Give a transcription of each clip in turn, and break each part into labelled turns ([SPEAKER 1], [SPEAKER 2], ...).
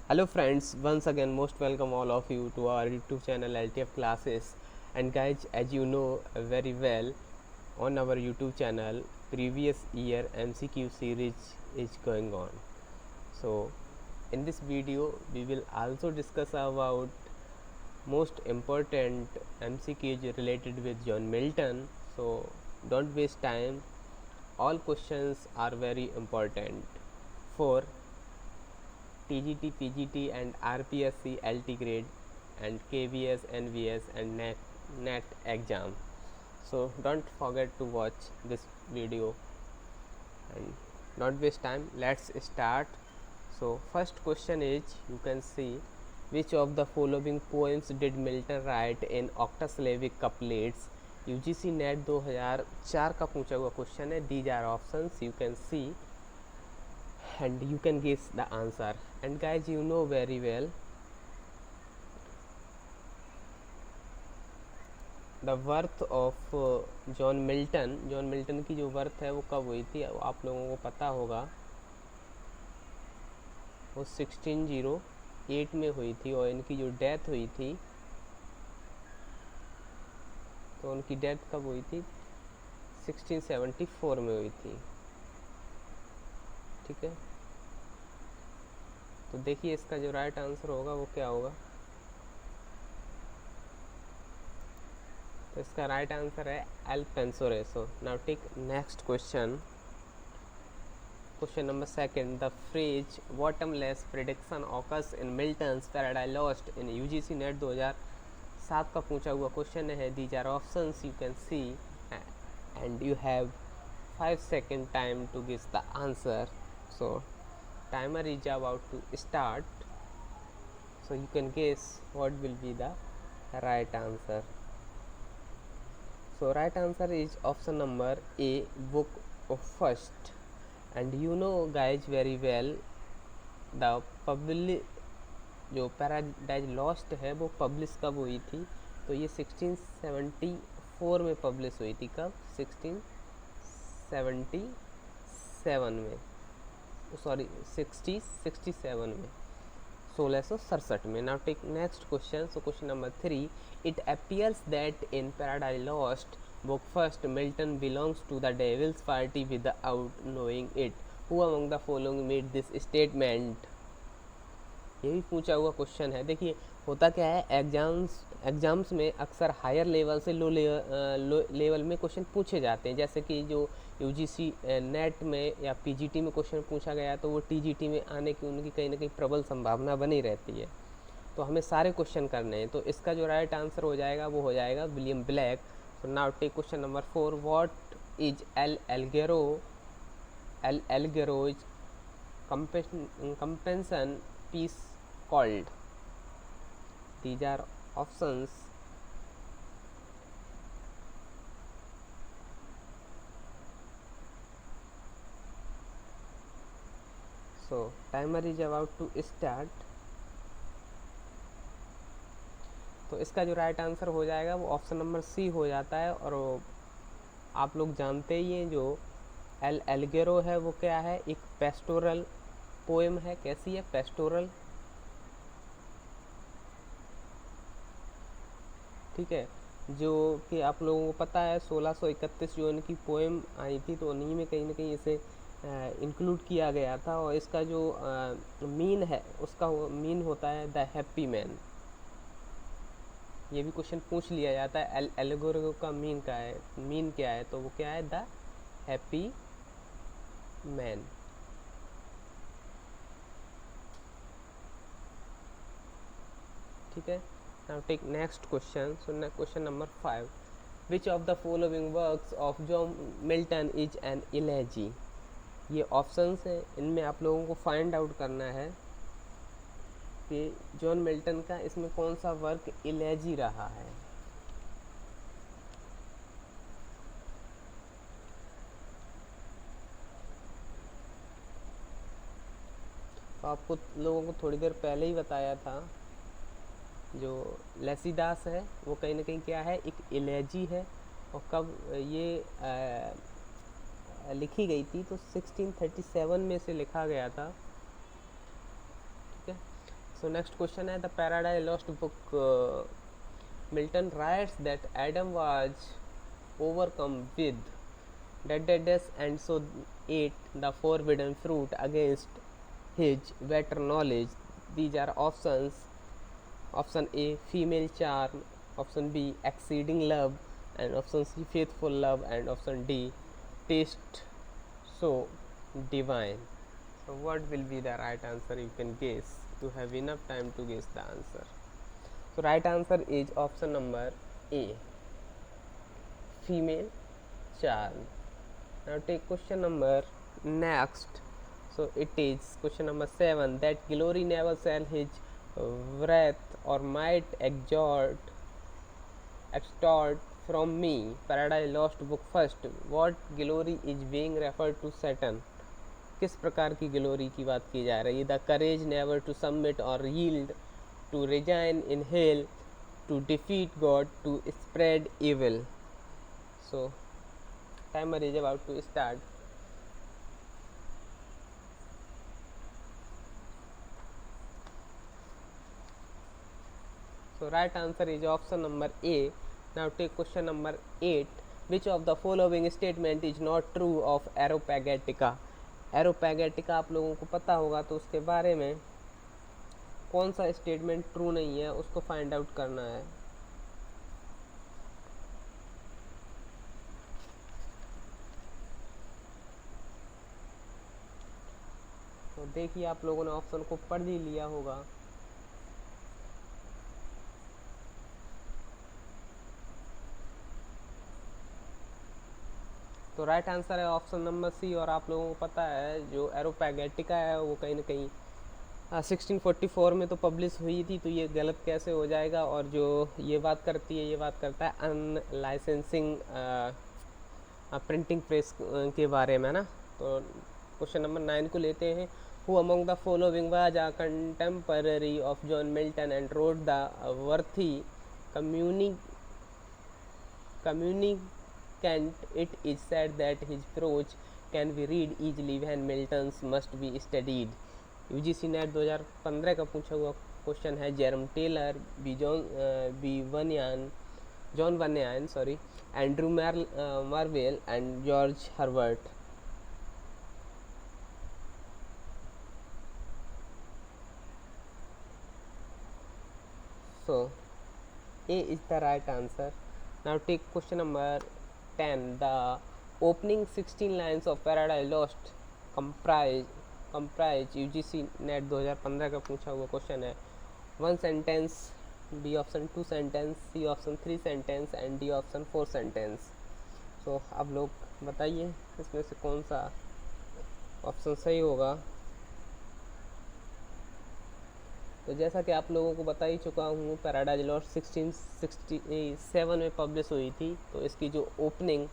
[SPEAKER 1] Hello friends, once again most welcome all of you to our YouTube channel LTF classes. And guys, as you know very well, on our YouTube channel previous year MCQ series is going on. So in this video we will also discuss about most important MCQs related with John Milton. So don't waste time, all questions are very important for TGT, PGT and RPSC LT grade and KVS, NVS and NET exam. So don't forget to watch this video and not waste time. Let's start. So first question is, you can see, which of the following poems did Milton write in octasyllabic couplets? UGC NET 2004 का पूछा हुआ question है. These are options, you can see and you can guess the answer. And guys, you know very well the worth of John Milton की जो worth है वो कब हुई थी, आप लोगों को पता होगा. वो 1608 में हुई थी और इनकी जो डेथ हुई थी, तो उनकी डेथ कब हुई थी? 1674 में हुई थी. ठीक है, तो देखिए इसका जो राइट आंसर होगा वो क्या होगा. तो इसका राइट आंसर है अल्पेंसोरेसो. Now take next question. Question number second. The phrase bottomless prediction occurs in Milton's Paradise Lost in UGC NET 2007 का पूछा हुआ क्वेश्चन है. These are options, you can see and you have 5 second time to guess the answer. So timer is about to start, so you can guess what will be the right answer. So right answer is option number A, book of first. And you know guys very well, the जो paradise lost है वो publish कब हुई थी? तो ये 1674 में publish हुई थी. कब? 1677 में, सॉरी 67 में, 1667 में. Now take next question. So question number 3. It appears that in Paradise Lost book first Milton belongs to the devil's party without knowing it. Who among the following made this statement? ये भी पूछा हुआ question है. देखिए होता क्या है, exams में अक्सर हायर लेवल से लो लेवल में क्वेश्चन पूछे जाते हैं. जैसे कि जो यूजीसी नेट में या पीजीटी में क्वेश्चन पूछा गया तो वो टीजीटी में आने की उनकी कहीं ना कहीं प्रबल संभावना बनी रहती है. तो हमें सारे क्वेश्चन करने हैं. तो इसका जो राइट आंसर हो जाएगा वो हो जाएगा William black. So now take question number 4. What is El Algero's compensation piece called? These are options. So timer is about to start. तो इसका जो राइट आंसर हो जाएगा वो ऑप्शन नंबर सी हो जाता है. और आप लोग जानते ही हैं जो एल एल्गेरो है वो क्या है? एक पेस्टोरल पोएम है. कैसी है? पेस्टोरल. ठीक है, जो कि आप लोगों को पता है 1631 जो इनकी पोएम आई थी, तो उन्हीं में कहीं ना कहीं इसे इंक्लूड किया गया था. और इसका जो मीन है उसका मीन होता है द हैप्पी मैन. ये भी क्वेश्चन पूछ लिया जाता है. एल्गोरिथम का मीन क्या है? तो वो क्या है? The happy man. ठीक है, now take next question. So question number 5. Which of the following works of John Milton is an elegy? ये ऑप्शंस हैं, इनमें आप लोगों को फाइंड आउट करना है कि जॉन मिल्टन का इसमें कौन सा वर्क इलेजी रहा है. तो आपको लोगों को थोड़ी देर पहले ही बताया था, जो लेसिदास है वो कहीं ना कहीं क्या है? एक इलेजी है. और कब ये लिखी गई थी? तो 1637 में से लिखा गया था. ठीक है, So next question है the Paradise Lost book. Milton writes that Adam was overcome with dash and so ate the forbidden fruit against his better knowledge. These are options. Option A female charm, option B exceeding love, and option C faithful love, and option D taste so divine. So what will be the right answer? You can guess. You have enough time to guess the answer. So right answer is option number A, female charm. Now take question number next. So it is question number 7 that glory never shall his wrath or might extort from me. Paradise Lost book first. What glory is being referred to Satan? किस प्रकार की glory की बात की जा रही है? The courage never to submit or yield, to resign in hell, to defeat God, to spread evil. So timer is about to start. So right answer is option number A. Now take question number 8. Which of the following statement is not true of Areopagitica? Areopagitica आप लोगों को पता होगा, तो उसके बारे में कौन सा स्टेटमेंट ट्रू नहीं है उसको फाइंड आउट करना है. तो देखिए आप लोगों ने ऑप्शन को पढ़ ही लिया होगा. तो राइट आंसर है ऑप्शन नंबर सी. और आप लोगों को पता है जो एरोपैगेटिका है वो कहीं ना कहीं 1644 में तो पब्लिश हुई थी, तो ये गलत कैसे हो जाएगा. और जो ये बात करती है, ये बात करता है अनलाइसेंसिंग प्रिंटिंग प्रेस के बारे में ना. तो क्वेश्चन नंबर 9 को लेते हैं. Who among the following was a contemporary of John Milton and road the worthy communicant. It is said that his prose can be read easily when Milton's must be studied. UGC NET 2015 का पूछा हुआ question है. Jeremy Taylor, John Bunyan, Andrew Marvell and George Herbert. So A is the right answer. Now take question number 10. The opening 16 lines of Paradise Lost comprise UGC NET 2015 का पूछा हुआ question है. 1 sentence, B option 2 sentence, C option 3 sentence and D option 4 sentence. So अब लोग बताइए इसमें से कौन सा ऑप्शन सही होगा. तो जैसा कि आप लोगों को बता ही चुका हूँ, पैराडाइज लॉस्ट 1667 में पब्लिश हुई थी. तो इसकी जो ओपनिंग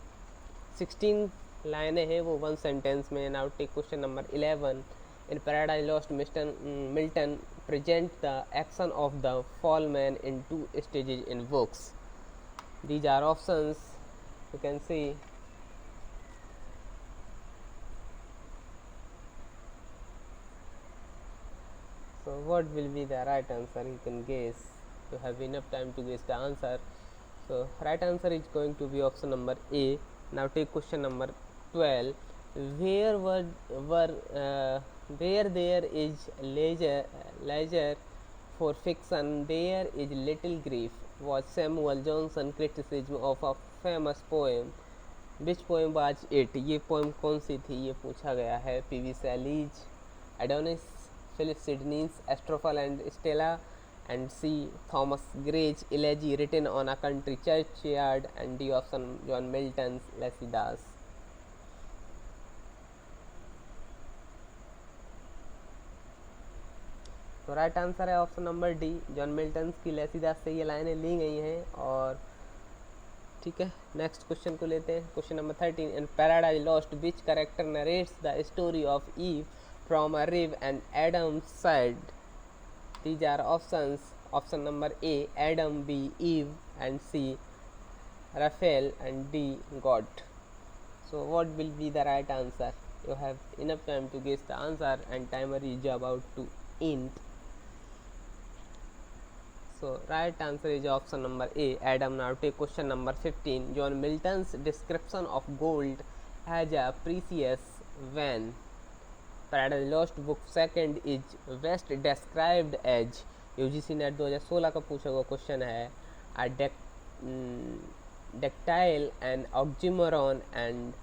[SPEAKER 1] 16 लाइनें हैं वो 1 सेंटेंस में. Now take question number 11. In Paradise Lost Milton present the action of the fall man in 2 stages in books. These are options, you can see. So what will be the right answer? You can guess. You have enough time to guess the answer. So right answer is going to be option number A. Now take question number 12. Where there is leisure for fiction, there is little grief, was Samuel Johnson criticism of a famous poem. Which poem was it? ये poem कौन सी थी ये पूछा गया है. P.V. Shelley's Adonis, Philip Sidney's Astrophel and Stella, and C. Thomas Gray's Elegy written on a country churchyard, and D option John Milton's Lycidas. तो right answer है option number D. John Milton की लेसिदास से ये लाइनें ली गई हैं. और ठीक है, नेक्स्ट क्वेश्चन को लेते हैं. Question number 13. In Paradise Lost which character narrates the story of Eve from a rib and Adam's side? These are options. Option number A Adam, B Eve, and C Raphael, and D God. So what will be the right answer? You have enough time to guess the answer and timer is about to end. So right answer is option number A, Adam. Now take question number 15. John Milton's description of gold as a precious when Paradise Lost book second is best described as, UGC net 2016 का पूछा हुआ question है, a dactyl and oxymoron and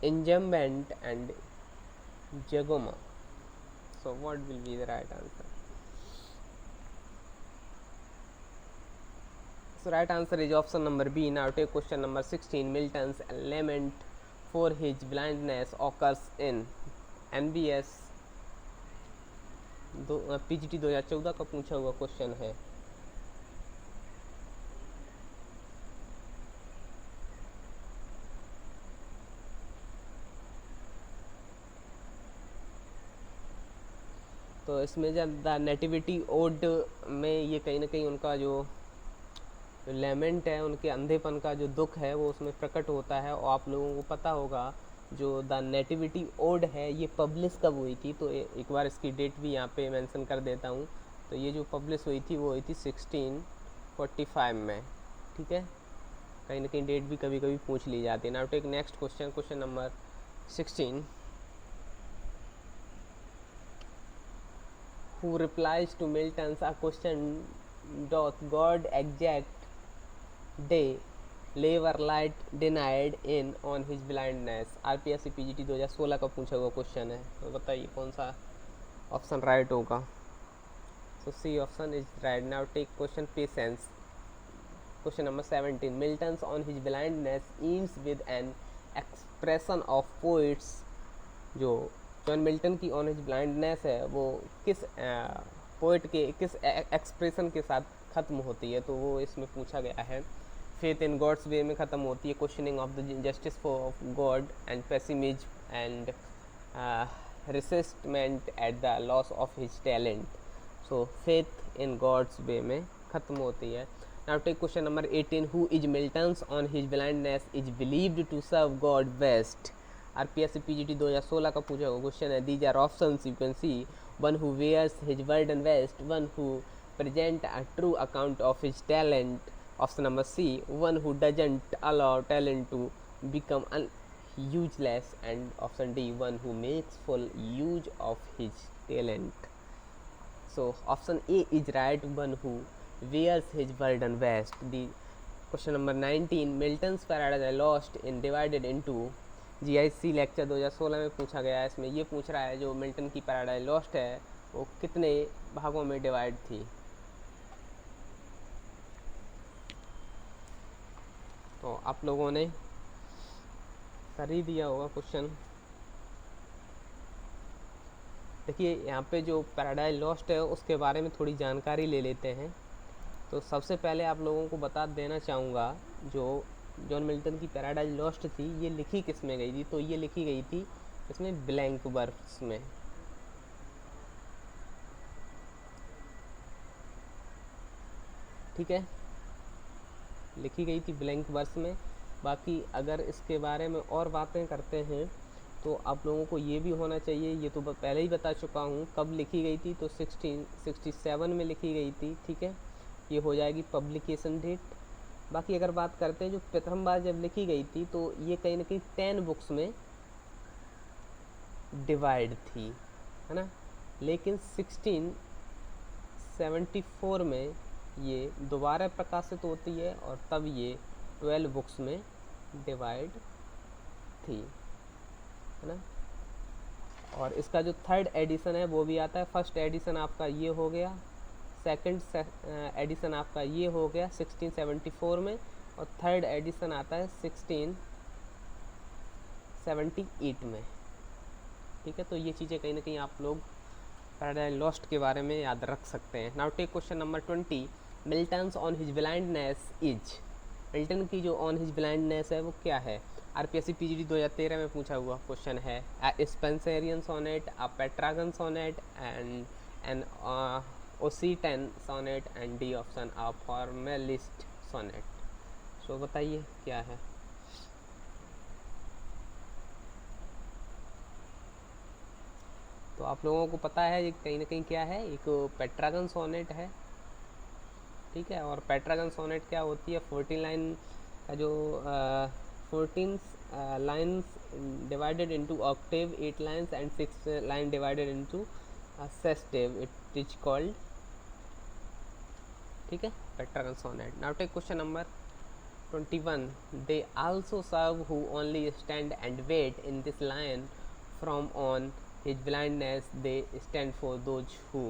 [SPEAKER 1] enjambment and jagoma. So what will be the right answer? So right answer is option number B. Now take question number 16. Milton's lament for his blindness occurs in NBS PGT 2014 का पूछा हुआ question है। तो इसमें जब the nativity odd में ये कहीं ना कहीं उनका जो लेमेंट है, उनके अंधेपन का जो दुख है वो उसमें प्रकट होता है। और आप लोगों को पता होगा जो द नेटिविटी ओड है ये पब्लिश कब हुई थी, तो एक बार इसकी डेट भी यहाँ पे मेंशन कर देता हूँ। तो ये जो पब्लिश हुई थी वो हुई थी 1645 में, ठीक है। कहीं ना कहीं डेट भी कभी कभी पूछ ली जाती है। Now take next question, question number 16। Who replies to Milton's a question doth God exact day labor light denied in on his blindness? RPSC PGT 2016 का पूछा हुआ क्वेश्चन है। तो बताइए कौन सा ऑप्शन राइट होगा। So C option is right. Now take question patience, question number 17। Milton's on his blindness ends with an expression of poets। जो जॉन मिल्टन की ऑन हिज ब्लाइंडनेस है वो किस पोइट के किस एक्सप्रेशन के साथ ख़त्म होती है, तो वो इसमें पूछा गया है। फेथ इन गॉड्स वे में ख़त्म होती है, questioning of the justice for God and pessimism and resentment at the loss of his talent. So faith in God's way में ख़त्म होती है। Now take question number 18। Who is Milton's on his blindness is believed to serve God best? RPSC PGT 2016 का पूछा हुआ question है। These are options you can see. One who wears his burden best, one who present a true account of his talent, option number C one who doesn't allow talent to become useless, and option D one who makes full use of his talent. So option A is right, one who wears his burden west। The question number 19। Milton's Paradise Lost in divided into, GIC lecture 2016 में पूछा गया है। इसमें ये पूछ रहा है जो मिल्टन की पैराडाइज लॉस्ट है वो कितने भागों में डिवाइड थी। तो आप लोगों ने कर ही दिया होगा क्वेश्चन। देखिए यहाँ पे जो पैराडाइज लॉस्ट है उसके बारे में थोड़ी जानकारी ले लेते हैं। तो सबसे पहले आप लोगों को बता देना चाहूँगा जो जॉन मिल्टन की पैराडाइज लॉस्ट थी ये लिखी किस में गई थी, तो ये लिखी गई थी इसमें ब्लैंक वर्स में, ठीक है, लिखी गई थी ब्लैंक वर्स में। बाकी अगर इसके बारे में और बातें करते हैं तो आप लोगों को ये भी होना चाहिए, ये तो पहले ही बता चुका हूँ कब लिखी गई थी, तो 1667 में लिखी गई थी, ठीक है। ये हो जाएगी पब्लिकेशन डेट। बाकी अगर बात करते हैं जो प्रथम बार जब लिखी गई थी तो ये कहीं ना कहीं 10 बुक्स में डिवाइड थी, है ना। लेकिन 1674 में ये दोबारा प्रकाशित होती है और तब ये 12 बुक्स में डिवाइड थी, है ना। और इसका जो थर्ड एडिशन है वो भी आता है। फर्स्ट एडिशन आपका ये हो गया, सेकंड एडिशन आपका ये हो गया 1674 में, और थर्ड एडिशन आता है 1678 में, ठीक है। तो ये चीज़ें कहीं ना कहीं आप लोग पैराडाइज लॉस्ट के बारे में याद रख सकते हैं। Now take question number 20। Milton's on his blindness is, Milton की जो ऑन हिज ब्लाइंडनेस है वो क्या है। आरपीएससी पीजीटी 2013 में पूछा हुआ क्वेश्चन है। Spenserian sonnet, a Petrarchan sonnet and an Occitan sonnet, and D option a formalist sonnet. So बताइए क्या है। तो आप लोगों को पता है ये कहीं ना कहीं क्या है, एक पेट्रागन सोनेट है ठीक है। और पेट्रागन सोनेट क्या होती है, 14 लाइन का जो 14 lines divided into octave, 8 lines and 6 line divided into sestet, it is called, ठीक है, Petrarchan sonnet. Now take question number 21. They also serve who only stand and wait. In this line, from on his blindness they stand for those who.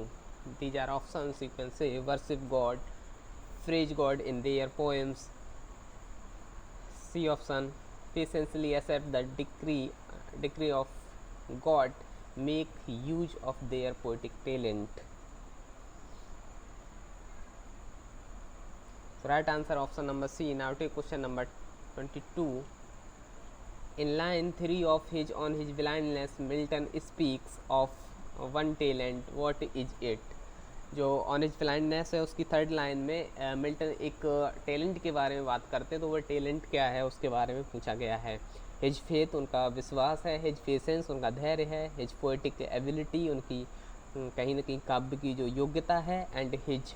[SPEAKER 1] These are options. You can say worship God, praise God in their poems. C option, patiently accept the decree of God, make use of their poetic talent. So right answer option number C. Now take question number 22. In line 3 of his On his blindness, Milton speaks of one talent. What is it? जो on his blindness है उसकी third line में Milton एक talent के बारे में बात करते हैं, तो वो टैलेंट क्या है उसके बारे में पूछा गया है। हिज फेथ उनका विश्वास है, हिज पेशेंस उनका धैर्य है, हिज पोएटिक एबिलिटी उनकी कहीं ना कहीं काव्य की जो योग्यता है, एंड हिज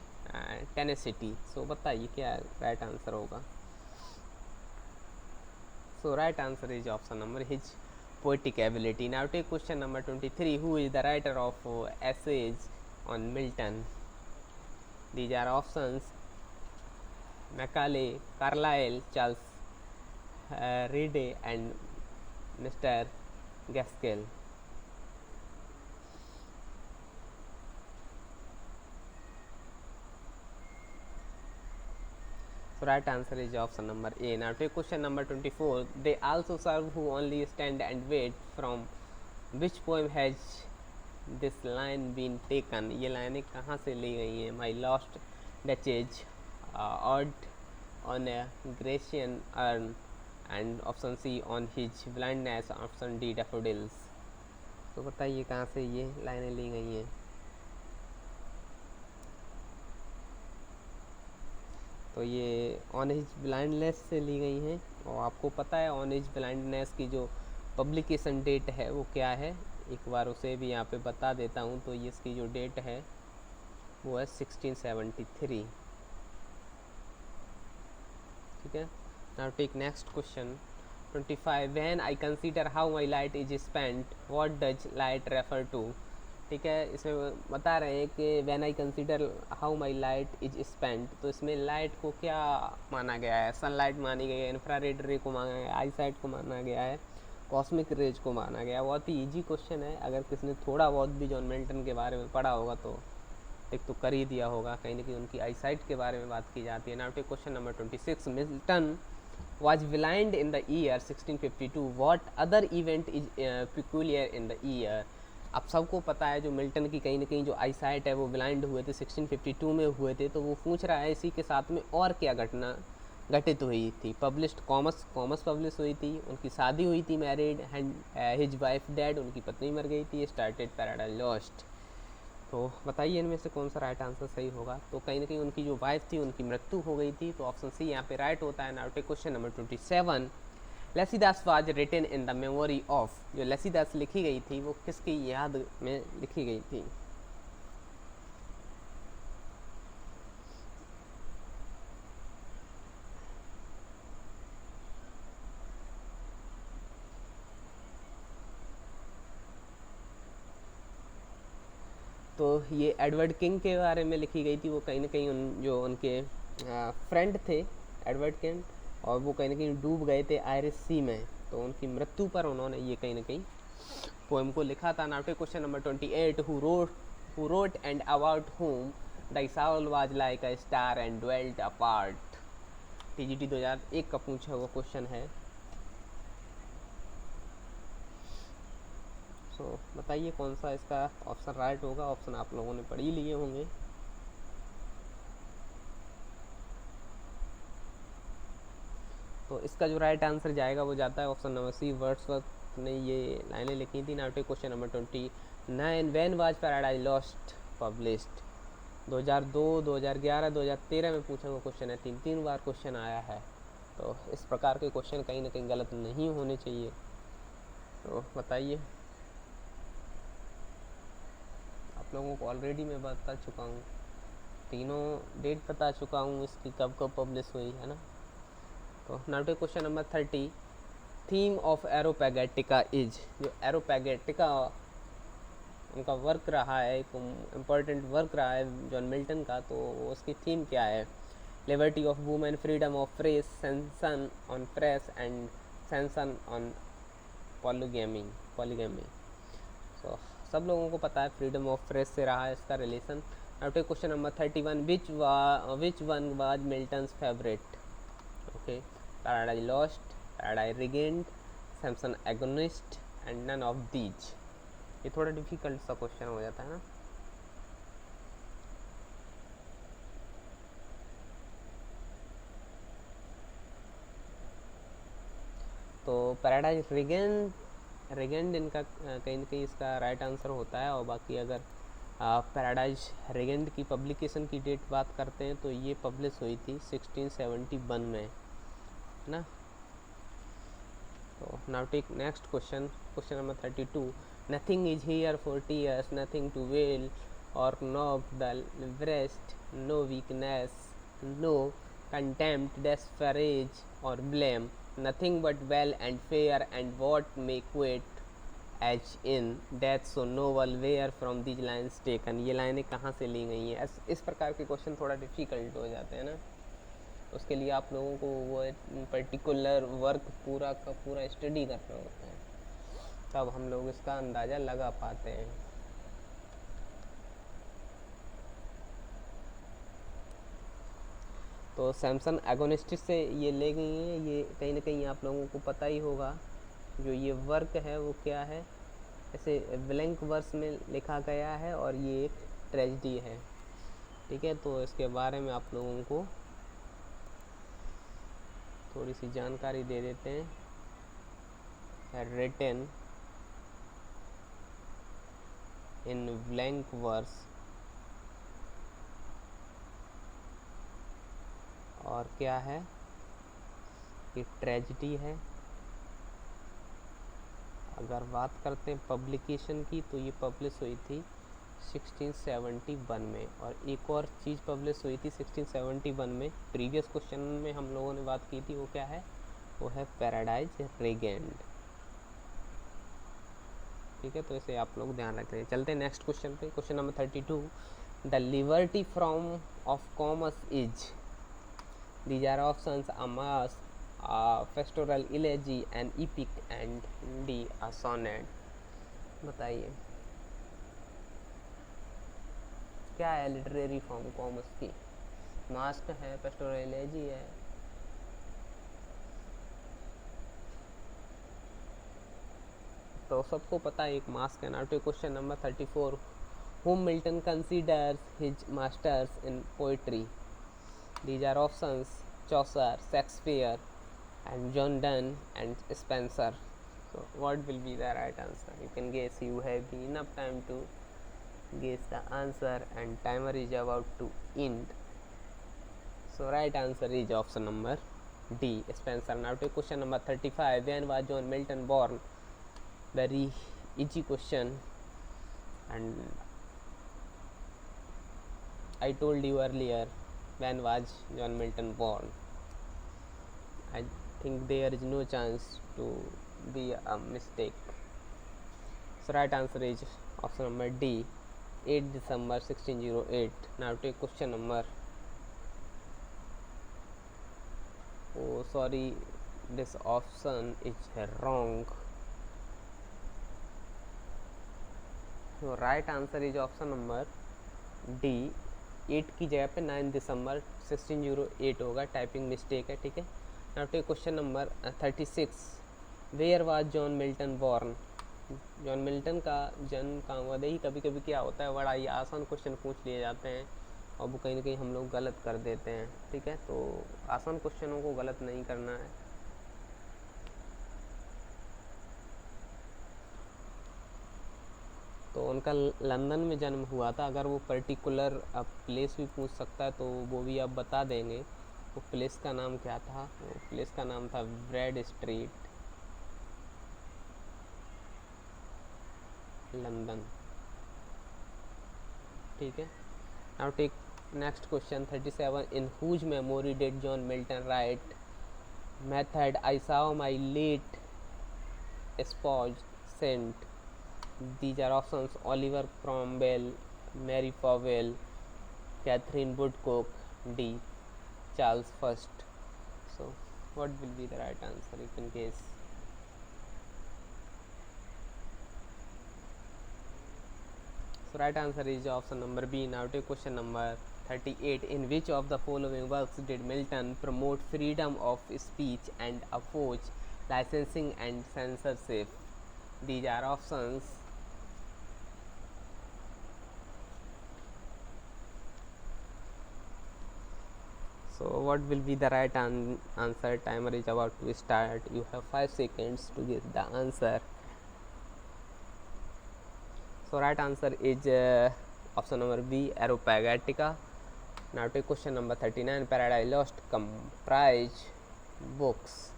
[SPEAKER 1] टेनेसिटी। सो बताइए क्या राइट आंसर होगा। So right answer is option number his poetic ability. Now take question number 23. Who is the writer of essays on Milton? These are options: Macaulay, Carlyle, Charles Reade and Mr. Gaskell. So right answer is option number A. Now take question number 24. They also serve who only stand and wait. From which poem has this line been taken? ये लाइनें कहाँ से ली गई हैं? My lost duchess, odd on a Grecian urn, and option C on his blindness, option D daffodils. तो बताइए कहाँ से ये लाइनें ली गई हैं। तो ये ऑन हिज ब्लाइंडनेस से ली गई हैं, और आपको पता है ऑन हिज ब्लाइंडनेस की जो पब्लिकेशन डेट है वो क्या है, एक बार उसे भी यहाँ पे बता देता हूँ। तो ये इसकी जो डेट है वो है 1673, ठीक है। Now take next question 25. When I consider how my light is spent, what does light refer to? ठीक है, इसमें बता रहे हैं कि when I consider how my light is spent, तो इसमें लाइट को क्या माना गया है? सनलाइट मानी गई है, इंफ्रारेड रे को माना गया है, आई साइट को माना गया है, कॉस्मिक रेज को माना गया। बहुत ही इजी क्वेश्चन है, अगर किसी ने थोड़ा बहुत भी जॉन मिल्टन के बारे में पढ़ा होगा तो एक तो कर ही दिया होगा। कहीं ना कहीं उनकी आई साइट के बारे में बात की जाती है। Now take question number 26. Milton was blind in the year 1652. What other event is peculiar in the year? आप सबको पता है जो मिल्टन की कहीं ना कहीं जो आई साइट है वो ब्लाइंड हुए थे 1652 में हुए थे। तो वो पूछ रहा है इसी के साथ में और क्या घटना घटित हुई थी। पब्लिश्ड कॉमर्स पब्लिश हुई थी, उनकी शादी हुई थी, married, and his wife dead, उनकी पत्नी मर गई थी, स्टार्टेड पैराडाइज लॉस्ट। तो बताइए इनमें से कौन सा राइट आंसर सही होगा। तो कहीं ना कहीं उनकी जो वाइफ थी उनकी मृत्यु हो गई थी, तो ऑप्शन सी यहाँ पे राइट होता है। Now take question number 27. Lycidas was written in the memory of, जो लसीदास लिखी गई थी वो किसकी याद में लिखी गई थी? तो ये एडवर्ड किंग के बारे में लिखी गई थी। वो कहीं ना कहीं जो उनके फ्रेंड थे एडवर्ड किंग, और वो कहीं ना कहीं डूब गए थे आयरिश सी में, तो उनकी मृत्यु पर उन्होंने ये कहीं ना कहीं पोएम को लिखा था। Now take question number 28. Who wrote and about whom the soul was like a star and dwelt apart? TGT 2001 का पूछा हुआ क्वेश्चन है। तो बताइए कौन सा इसका ऑप्शन राइट होगा। ऑप्शन आप लोगों ने पढ़ ही लिए होंगे। तो इसका जो राइट आंसर जाएगा वो जाता है ऑप्शन नंबर सी, वर्ड्सवर्थ ने ये लाइनें लिखी थी। Now take question number 29. When was Paradise Lost published? 2002, 2011, 2013 में पूछा हुआ क्वेश्चन है। तीन बार क्वेश्चन आया है, तो इस प्रकार के क्वेश्चन कहीं ना कहीं गलत नहीं होने चाहिए। तो बताइए, आप लोगों को ऑलरेडी मैं बता चुका हूँ। तीनों डेट बता चुका हूँ इसकी कब कब पब्लिश हुई है ना। तो now take question number 30। Theme of Areopagitica is, जो एरोपैगेटिका उनका वर्क रहा है, एक इम्पॉर्टेंट वर्क रहा है जॉन मिल्टन का, तो उसकी थीम क्या है? Liberty of women, freedom of press, censure on press and censure on polygamy. सो सब लोगों को पता है फ्रीडम ऑफ प्रेस से रहा है इसका relation. Now take question number 31। Which one was Milton's favourite? Okay, Paradise Lost, Paradise Regained, Samson Agonistes and none of these. ये थोड़ा डिफिकल्ट सा क्वेश्चन हो जाता है ना। तो पैराडाइज रिगेन्ड इनका कहीं ना कहीं इसका राइट आंसर होता है। और बाकी अगर पैराडाइज रिगेन्ड की पब्लिकेशन की डेट बात करते हैं तो ये पब्लिश हुई थी 1671 में ना। तो now take next question, question number 32। Nothing is here for tears, nothing to wail or knock the breast, no weakness, no contempt, desperate or blame, nothing but well and fair, and what may quit as in death so novel, where from these lines taken। ये लाइनें कहाँ से ली गई हैं? इस प्रकार के question थोड़ा डिफिकल्ट हो जाते हैं ना। उसके लिए आप लोगों को वो पर्टिकुलर वर्क पूरा का पूरा स्टडी करना होता है, तब हम लोग इसका अंदाज़ा लगा पाते हैं। तो सैमसन एगोनिस्ट से ये ले गई हैं। ये कहीं ना कहीं आप लोगों को पता ही होगा जो ये वर्क है वो क्या है। ऐसे ब्लैंक वर्स में लिखा गया है और ये एक ट्रेजेडी है, ठीक है। तो इसके बारे में आप लोगों को थोड़ी सी जानकारी दे देते हैं। रिटन इन ब्लैंक वर्स, और क्या है कि ट्रेजेडी है। अगर बात करते हैं पब्लिकेशन की तो ये पब्लिश हुई थी 1671 में। और एक और चीज़ पब्लिश हुई थी 1671 में, प्रीवियस क्वेश्चन में हम लोगों ने बात की थी, वो क्या है? वो है पैराडाइज रिगेन्ड, ठीक है। तो इसे आप लोग ध्यान रख रहे हैं। चलते हैं नेक्स्ट क्वेश्चन पे, question number 32। The liberty from of commerce is, these are options: a mass, a pastoral elegy, an epic, and D, a sonnet। बताइए क्या है लिटरेरी फॉर्म कॉमर्स की? मास्क है, पेस्टोरल एलेजी है, तो सबको पता है एक मास्क है। Now to question number 34। whom Milton considers his masters in poetry? These are options: Chaucer, Shakespeare, and John Donne and Spenser। So what will be the right answer? You can guess. You have enough time to guess the answer and timer is about to end. So right answer is option number D, Spenser। Now to question number 35. When was John Milton born? Very easy question, and I told you earlier when was John Milton born. I think there is no chance to be a mistake. So right answer is option number D, 8 December 1608। Now take question number, oh sorry, this option is wrong। So right answer is option number D, 8 की जगह पे 9 दिसंबर 1608 होगा, typing mistake है, ठीक है। Now take question number 36। Where was John Milton born? John Milton का जन्म कहाँ हुआ? देखिए कभी कभी क्या होता है, बड़ा ही आसान क्वेश्चन पूछ लिए जाते हैं और वो कहीं ना कहीं हम लोग गलत कर देते हैं, ठीक है। तो आसान क्वेश्चनों को गलत नहीं करना है। तो उनका लंदन में जन्म हुआ था। अगर वो पर्टिकुलर प्लेस भी पूछ सकता है तो वो भी आप बता देंगे। वो प्लेस का नाम क्या था? वो प्लेस का नाम था ब्रैड स्ट्रीट, लंदन, ठीक है। Now take Next question 37. In whose memory did John Milton write Method I saw my late spouse sent? These are options: Oliver Cromwell, Mary Powell, Catherine Woodcock, D. Charles First. So, what will be the right answer? You can guess. So, right answer is option number B. Now, take question number 38. In which of the following works did Milton promote freedom of speech and oppose licensing and censorship? These are options: so what will be the right answer? Timer is about to start. You have 5 seconds to get the answer. So right answer is option number B, Areopagitica. Now take question number 39. Paradise Lost comprise books.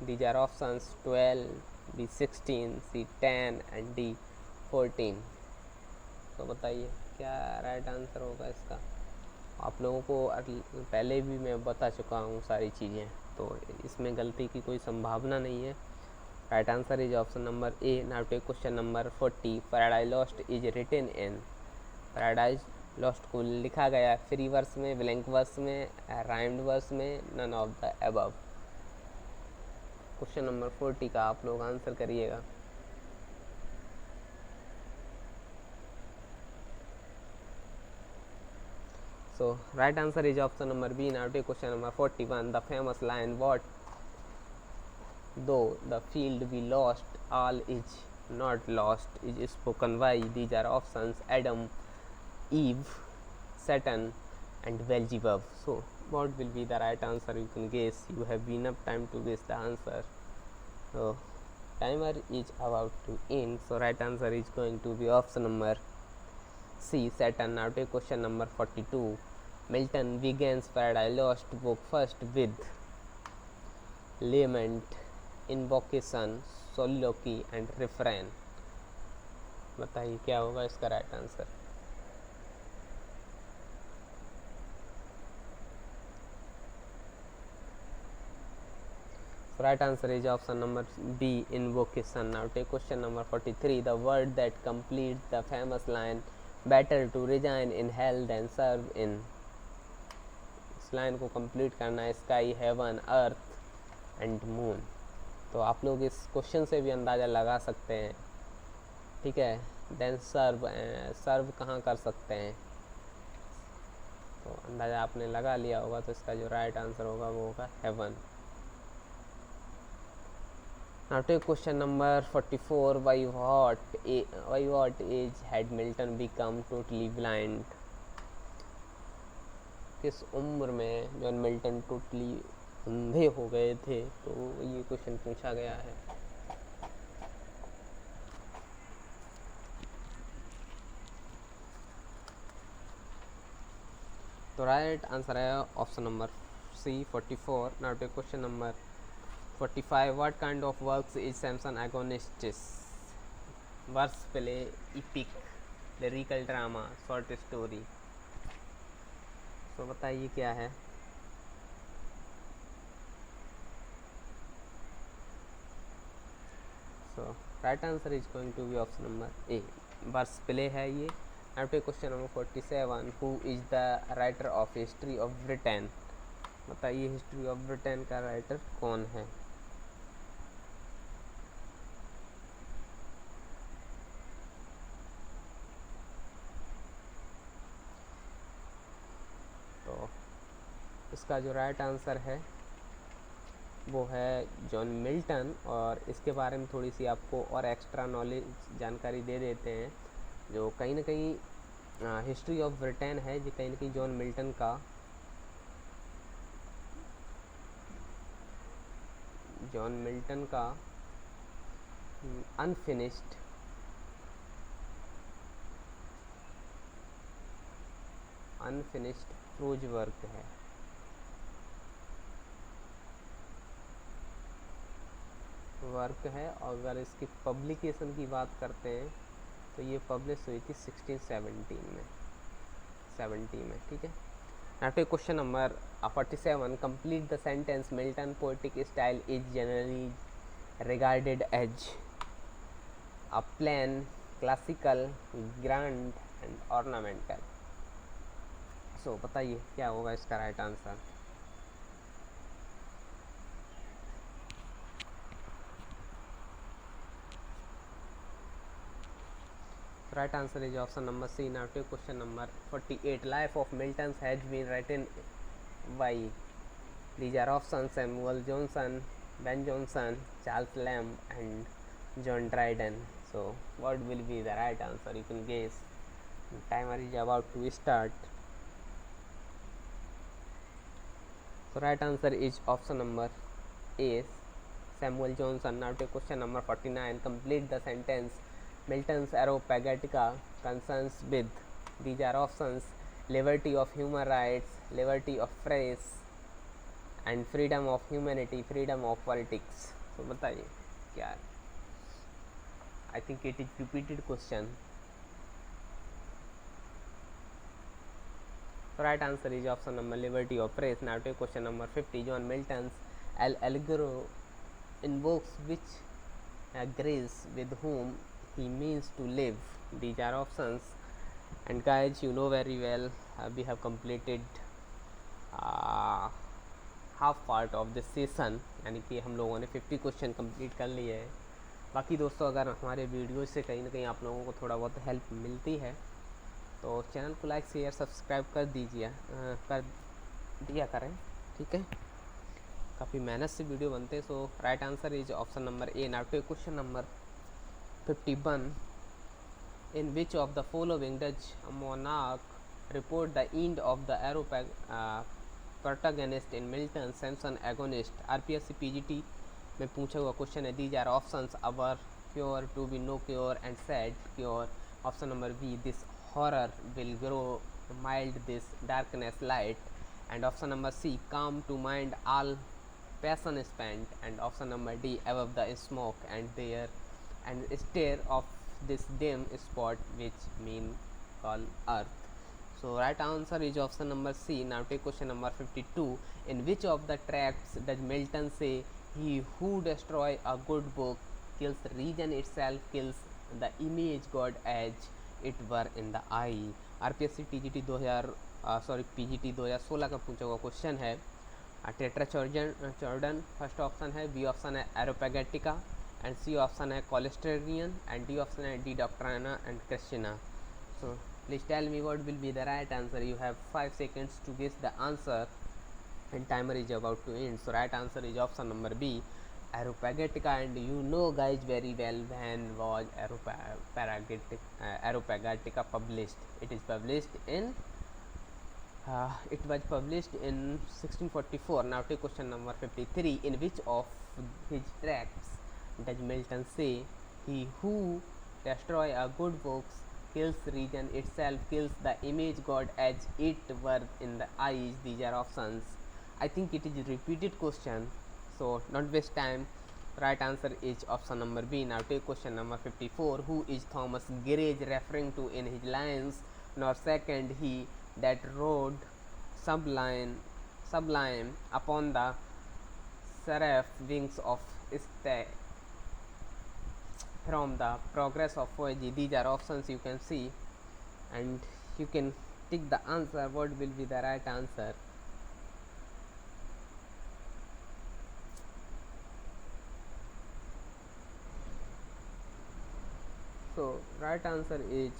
[SPEAKER 1] These are options: 12, B 16, C 10 and D 14. तो बताइए क्या right answer होगा इसका? आप लोगों को पहले भी मैं बता चुका हूँ सारी चीज़ें, तो इसमें गलती की कोई संभावना नहीं है. Right answer is option number A. Now take question number 40. Paradise Lost is written in. Paradise Lost को लिखा गया फ्री वर्स में, ब्लैंक वर्स में, राइम्ड वर्स में, none of the above. Question number 40 का आप लोग आंसर करिएगा. So right answer is option number B. Now take question number 41. The famous line, what though the field we lost, all is not lost, is spoken by. These are options: Adam, Eve, Saturn and Beelzebub. So what will be the right answer? You can guess. You have enough time to guess the answer. So timer is about to end. So right answer is going to be option number C, Saturn. Now take question number 42. Milton begins Paradise Lost book first with lament, invocation, soliloquy and refrain. बताइए क्या होगा इसका right answer? So right answer is option number B, invocation. Now take question number 43. The word that completes the famous line, better to resign in hell than serve in. इस line को complete करना है sky, heaven, earth and moon. तो आप लोग इस question से भी अंदाज़ा लगा सकते हैं, ठीक है. देन सर्व कहाँ कर सकते हैं, तो अंदाज़ा आपने लगा लिया होगा. तो इसका जो राइट आंसर होगा वो होगा haven. Now take question number 44. By what age had Milton become totally blind? किस उम्र में जॉन मिल्टन टोटली अंधे हो गए थे? तो ये क्वेश्चन पूछा गया है. तो राइट आंसर है option number C, 44. Now take question number 45. What kind of works is Samson Agonistes? Verse play, epic, lyrical drama, short story. तो बताइए क्या है? So right answer is going to be option number A, verse play है ये. Now take question number 47. Who is the writer of history of Britain? बताइए history of Britain का writer कौन है? तो इसका जो राइट आंसर है वो है जॉन मिल्टन. और इसके बारे में थोड़ी सी आपको और एक्स्ट्रा नॉलेज जानकारी दे देते हैं. जो कहीं ना कहीं हिस्ट्री ऑफ ब्रिटेन है, जो कहीं ना कहीं जॉन मिल्टन का अनफिनिश्ड प्रोज वर्क है. और अगर इसकी पब्लिकेशन की बात करते हैं तो ये पब्लिश हुई थी 1617 में. 1970 में, ठीक है। Now take question number 47. Complete the sentence. Milton poetic style is generally regarded as a plain, classical, grand and ornamental. So बताइए क्या होगा इसका right answer. Right answer is option number C. Now take question number 48. Life of Milton has been written by, these are options: Samuel Johnson, Ben Jonson, Charles Lamb and John Dryden. So what will be the right answer? You can guess. The timer is about to start. So right answer is option number A, Samuel Johnson. Now take question number 49. Complete the sentence. Milton's Areopagitica concerns with, these are options: liberty of human rights, liberty of press and freedom of humanity, freedom of politics. So बताइए क्या है? I think it is repeated question. So right answer is option number liberty of press. Now take question number 50. John Milton's Allegro invokes which grace with whom he means to live. These are options. And guys, you know very well, we have completed half part of this session, यानी कि हम लोगों ने 50 question complete कर लिए हैं। बाकी दोस्तों, अगर हमारे वीडियो से कहीं ना कहीं आप लोगों को थोड़ा बहुत हेल्प मिलती है तो चैनल को लाइक शेयर सब्सक्राइब कर दिया करें, ठीक है। काफ़ी मेहनत से वीडियो बनते हैं। So right answer is option number A. Now to question number 51. In which of the following does a monarch report the end of the protagonist in Milton Sampson agonist? RPSC PGT में पूछा हुआ question है। These are options: our cure, to be no cure and sad cure. Option number B, this horror will grow mild, this darkness light. And option number C, calm to mind all passion spent. And option number D, above the smoke and there and stare of this dim spot which mean call earth. So right answer is option number C. Now take question number 52. In which of the tracts does Milton say he who destroy a good book kills reason itself, kills the image god as it were in the eye? RPSC TGT 2000 PGT 2016 का पूछा हुआ question है। Tetrachordon first option है, B option है Areopagitica and C option है Colasterion and D option है De Doctrina and Christiana. So please tell me what will be the right answer. You have 5 seconds to guess the answer and timer is about to end. So right answer is option number B, Areopagitica. And you know guys very well when was Areopagitica published. It is published in it was published in 1644. Now take question number 53. In which of his tracts does Milton say he who destroy a good books kills region itself, kills the image god as it were in the eyes? These are options. I think it is a repeated question, so don't waste time. Right answer is option number B. Now take question number 54. Who is Thomas Gage referring to in his lines? Nor second he that rode sublime upon the seraph wings of stag from the progress of poesy. These are options you can see and you can tick the answer. What will be the right answer? So right answer is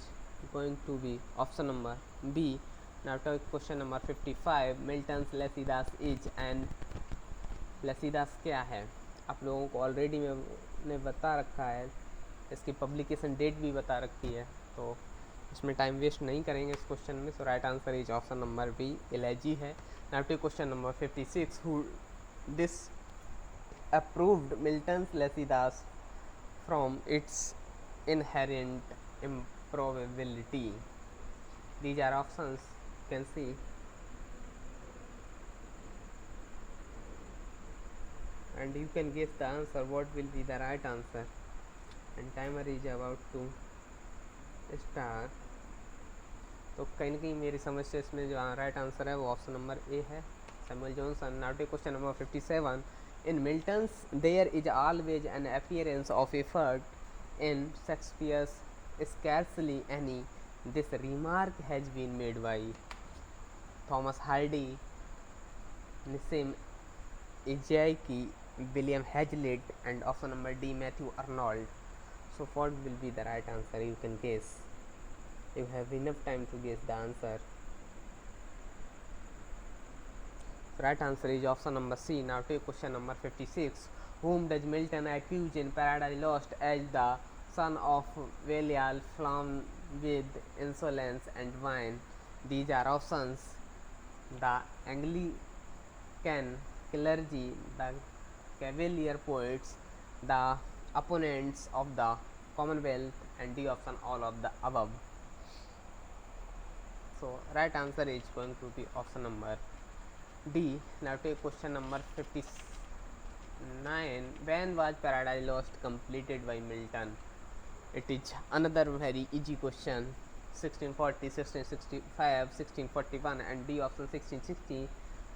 [SPEAKER 1] going to be option number B. Now take question number 55. Milton's Lycidas is and Lycidas क्या है? आप लोगों को already मैंने बता रखा है, इसकी पब्लिकेशन डेट भी बता रखी है, तो इसमें टाइम वेस्ट नहीं करेंगे इस क्वेश्चन में. So right answer is option number B, elegy है. Now take question number 56. Who disapproved Milton's Lycidas from its inherent improbability? These are options you can see. And you can guess the answer. What will be the right answer? And timer is about to start. तो कहीं ना कहीं मेरी समझ से इसमें जो right answer है वो ऑप्शन नंबर ए है, Samuel Johnson. Now take question number 57। In Milton's there is always an appearance of effort in Shakespeare's scarcely any. This remark has been made by Thomas Hardy, Nissim Ezekiel, William Hazlitt, and option number D, Matthew Arnold. So what will be the right answer? You can guess. You have enough time to guess the answer. So right answer is option number C. Now take question number 56. Whom does Milton accuse in Paradise Lost as the son of Belial, flamed with insolence and wine? These are options: the Anglican clergy, the Cavalier poets, the opponents of the Commonwealth, and D option all of the above. So right answer is going to be option number D. Now take question number 59. When was Paradise Lost completed by Milton? It is another very easy question. 1640, 1665, 1641, and D option 1660.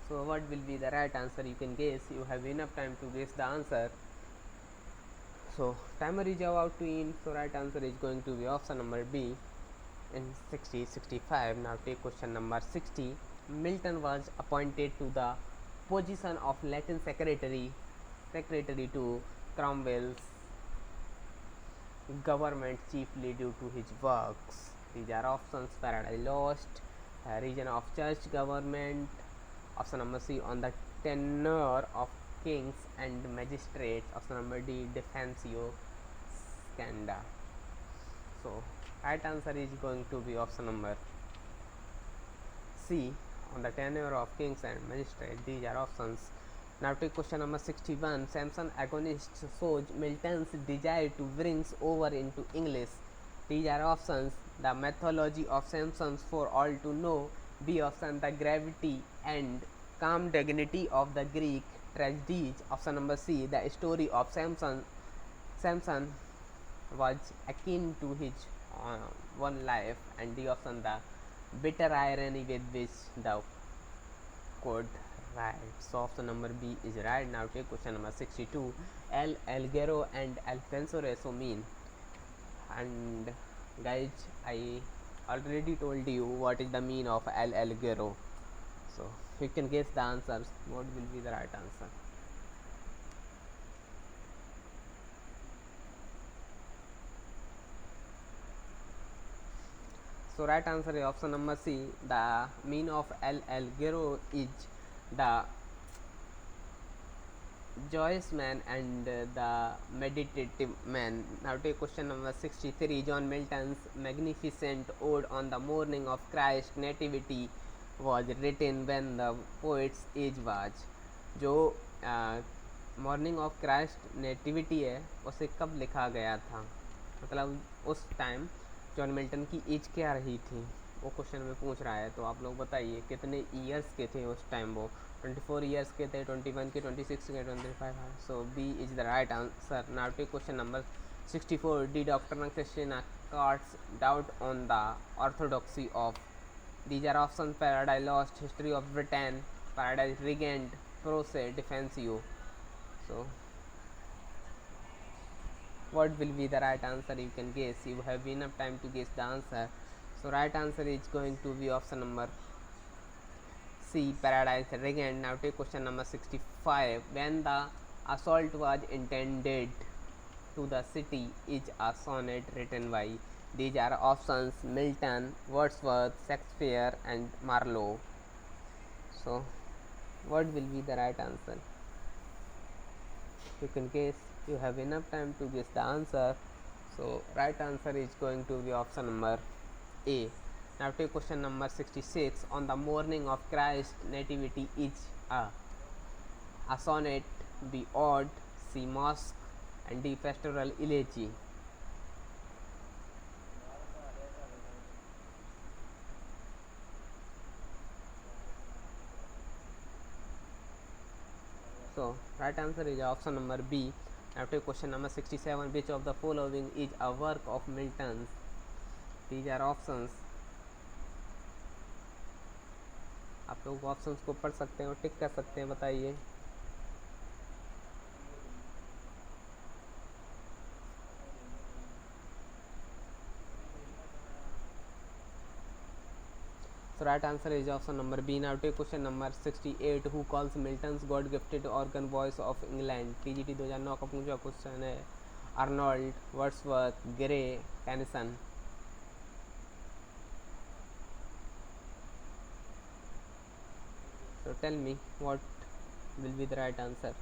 [SPEAKER 1] So what will be the right answer? You can guess. You have enough time to guess the answer. So timer is about to end. So right answer is going to be option number B in 6065. Now take question number 60. Milton was appointed to the position of Latin secretary to Cromwell's government chiefly due to his works. These are options: Paradise Lost, region of church government, option number C, on the tenure of kings and magistrates, option number D, Defensio Scanda. So right answer is going to be option number C, on the tenure of kings and magistrates. These are options. Now take question number 61. Samson agonist shows Milton's desire to bring over into English. These are options: the mythology of Samson for all to know, B option, the gravity and calm dignity of the Greek tragedies, option number C, the story of Samson was akin to his one life, and D option, the bitter irony with which the could write. So option number B is right. Now take question number 62. El Alguero and Alfonso Reso mean. And guys, I already told you what is the mean of El Alguero. So you can guess the answers. What will be the right answer? So right answer is option number C. The mean of El Alguero is the joyous man and the meditative man. Now take question number 63. John Milton's magnificent ode on the morning of Christ's nativity was written when the poet's age was. जो morning of Christ nativity है उसे कब लिखा गया था, मतलब उस time John Milton की एज क्या रही थी, वो क्वेश्चन में पूछ रहा है। तो आप लोग बताइए कितने ईयर्स के थे उस टाइम वो। 24 ईयर्स के थे, 21 के, 26 के, 25 है। So B is the right answer. Now take question number 64. De Doctrina Christiana cast doubt on the orthodoxy of. These are options: Paradise Lost, History of Britain, Paradise Regained, Prose, Defensio. So what will be the right answer? You can guess. You have enough time to guess the answer. So right answer is going to be option number C, Paradise Regained. Now take question number 65. When the assault was intended to the city is a sonnet written by. These are options: Milton, Wordsworth, Shakespeare, and Marlowe. So what will be the right answer? You can guess. You have enough time to guess the answer. So right answer is going to be option number A. Now take question number 66. On the morning of Christ's nativity is a sonnet, B ode, C mosque, and D pastoral elegy. So right answer is option number B. Now take question number 67. Which of the following is a work of Milton's? These are options: आप लोग options को पढ़ सकते हैं और टिक कर सकते हैं, बताइए। So right answer is option number B. Now take question number 68. Who calls Milton's God gifted organ voice of England? TGT 2009 का पूछा क्वेश्चन है। Arnold, Wordsworth, grey, Tennyson. So tell me what will be the right answer.